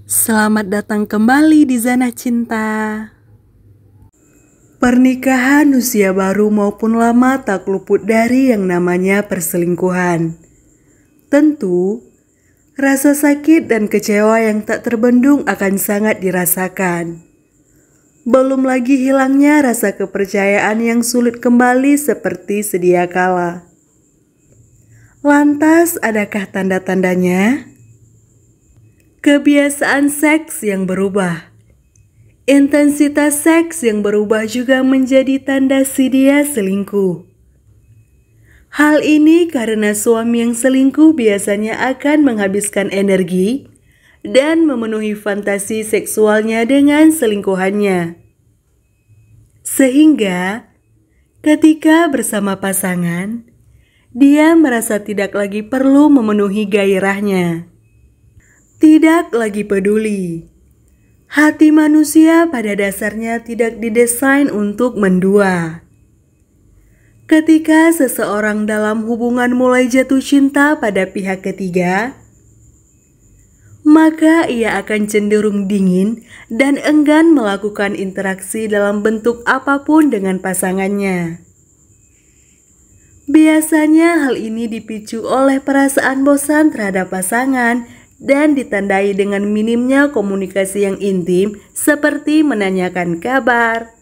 Selamat datang kembali di Zana Cinta. Pernikahan usia baru maupun lama tak luput dari yang namanya perselingkuhan. Tentu, rasa sakit dan kecewa yang tak terbendung akan sangat dirasakan. Belum lagi hilangnya rasa kepercayaan yang sulit kembali seperti sedia kala. Lantas, adakah tanda-tandanya? Kebiasaan seks yang berubah. Intensitas seks yang berubah juga menjadi tanda si dia selingkuh. Hal ini karena suami yang selingkuh biasanya akan menghabiskan energi dan memenuhi fantasi seksualnya dengan selingkuhannya. Sehingga ketika bersama pasangan, dia merasa tidak lagi perlu memenuhi gairahnya. Tidak lagi peduli. Hati manusia pada dasarnya tidak didesain untuk mendua. Ketika seseorang dalam hubungan mulai jatuh cinta pada pihak ketiga, maka ia akan cenderung dingin dan enggan melakukan interaksi dalam bentuk apapun dengan pasangannya. Biasanya hal ini dipicu oleh perasaan bosan terhadap pasangan dan ditandai dengan minimnya komunikasi yang intim seperti menanyakan kabar,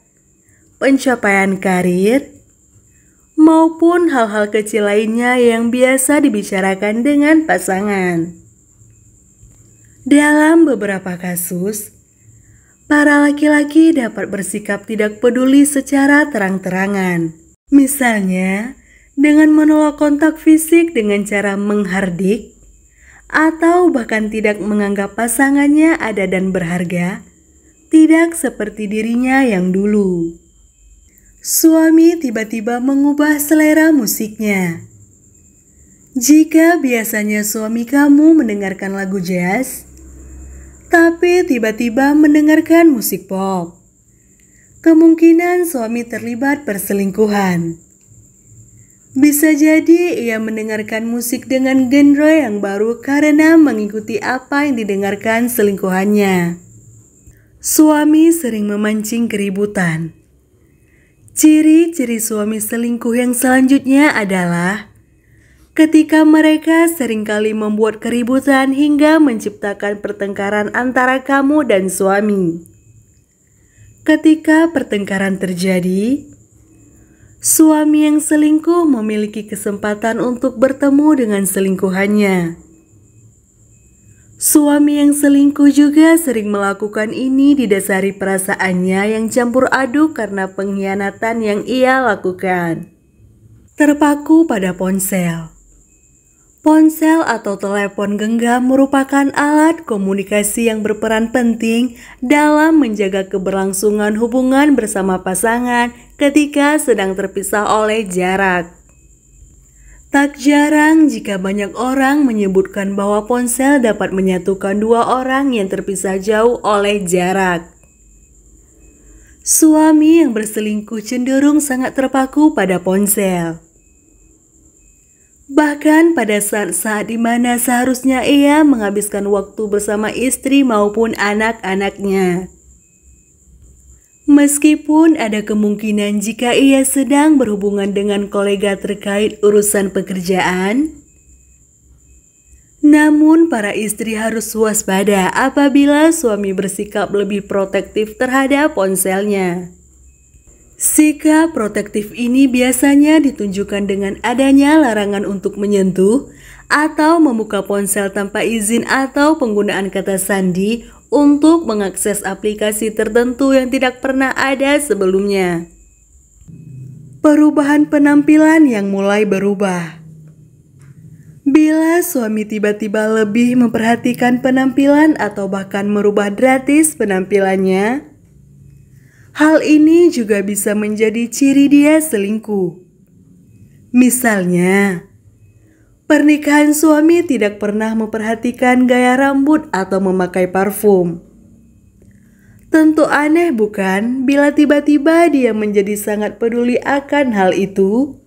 pencapaian karir, maupun hal-hal kecil lainnya yang biasa dibicarakan dengan pasangan. Dalam beberapa kasus, para laki-laki dapat bersikap tidak peduli secara terang-terangan. Misalnya, dengan menolak kontak fisik dengan cara menghardik, atau bahkan tidak menganggap pasangannya ada dan berharga, tidak seperti dirinya yang dulu. Suami tiba-tiba mengubah selera musiknya. Jika biasanya suami kamu mendengarkan lagu jazz, tapi tiba-tiba mendengarkan musik pop, kemungkinan suami terlibat perselingkuhan. Bisa jadi ia mendengarkan musik dengan genre yang baru karena mengikuti apa yang didengarkan selingkuhannya. Suami sering memancing keributan. Ciri-ciri suami selingkuh yang selanjutnya adalah ketika mereka seringkali membuat keributan hingga menciptakan pertengkaran antara kamu dan suami. Ketika pertengkaran terjadi, suami yang selingkuh memiliki kesempatan untuk bertemu dengan selingkuhannya. Suami yang selingkuh juga sering melakukan ini didasari perasaannya yang campur aduk karena pengkhianatan yang ia lakukan. Terpaku pada ponsel. Ponsel atau telepon genggam merupakan alat komunikasi yang berperan penting dalam menjaga keberlangsungan hubungan bersama pasangan ketika sedang terpisah oleh jarak. Tak jarang jika banyak orang menyebutkan bahwa ponsel dapat menyatukan dua orang yang terpisah jauh oleh jarak. Suami yang berselingkuh cenderung sangat terpaku pada ponsel. Bahkan pada saat-saat di mana seharusnya ia menghabiskan waktu bersama istri maupun anak-anaknya. Meskipun ada kemungkinan jika ia sedang berhubungan dengan kolega terkait urusan pekerjaan, namun para istri harus waspada apabila suami bersikap lebih protektif terhadap ponselnya. Sikap protektif ini biasanya ditunjukkan dengan adanya larangan untuk menyentuh atau membuka ponsel tanpa izin atau penggunaan kata sandi untuk mengakses aplikasi tertentu yang tidak pernah ada sebelumnya. Perubahan penampilan yang mulai berubah. Bila suami tiba-tiba lebih memperhatikan penampilan atau bahkan merubah drastis penampilannya, hal ini juga bisa menjadi ciri dia selingkuh. Misalnya, pernikahan suami tidak pernah memperhatikan gaya rambut atau memakai parfum. Tentu aneh bukan bila tiba-tiba dia menjadi sangat peduli akan hal itu?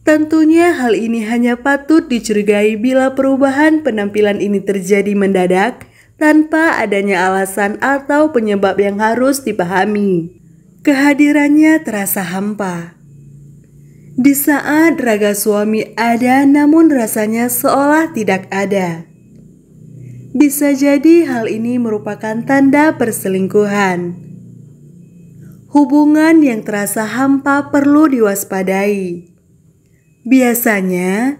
Tentunya hal ini hanya patut dicurigai bila perubahan penampilan ini terjadi mendadak tanpa adanya alasan atau penyebab yang harus dipahami. Kehadirannya terasa hampa. Di saat raga suami ada namun rasanya seolah tidak ada. Bisa jadi hal ini merupakan tanda perselingkuhan. Hubungan yang terasa hampa perlu diwaspadai. Biasanya,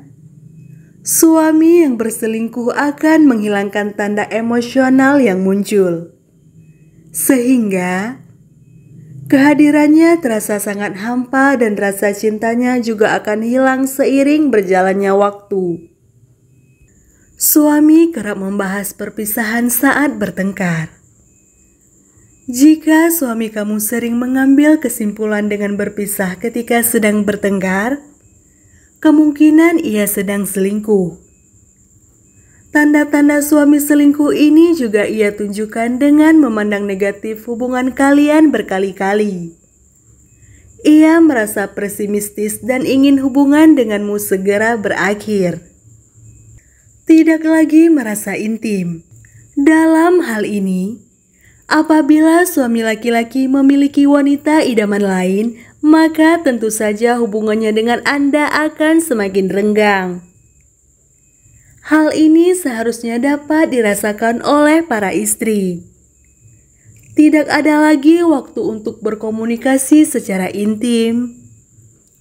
suami yang berselingkuh akan menghilangkan tanda emosional yang muncul, sehingga kehadirannya terasa sangat hampa dan rasa cintanya juga akan hilang seiring berjalannya waktu. Suami kerap membahas perpisahan saat bertengkar. Jika suami kamu sering mengambil kesimpulan dengan berpisah ketika sedang bertengkar, kemungkinan ia sedang selingkuh. Tanda-tanda suami selingkuh ini juga ia tunjukkan dengan memandang negatif hubungan kalian berkali-kali. Ia merasa pesimistis dan ingin hubungan denganmu segera berakhir. Tidak lagi merasa intim. Dalam hal ini, apabila suami laki-laki memiliki wanita idaman lain, maka tentu saja hubungannya dengan Anda akan semakin renggang. Hal ini seharusnya dapat dirasakan oleh para istri. Tidak ada lagi waktu untuk berkomunikasi secara intim,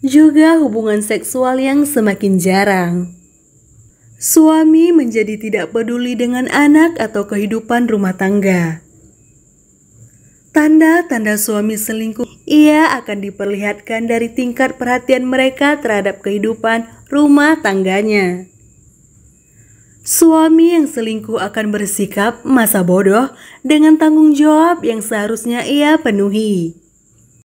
juga hubungan seksual yang semakin jarang. Suami menjadi tidak peduli dengan anak atau kehidupan rumah tangga. Tanda-tanda suami selingkuh ia akan diperlihatkan dari tingkat perhatian mereka terhadap kehidupan rumah tangganya. Suami yang selingkuh akan bersikap masa bodoh dengan tanggung jawab yang seharusnya ia penuhi.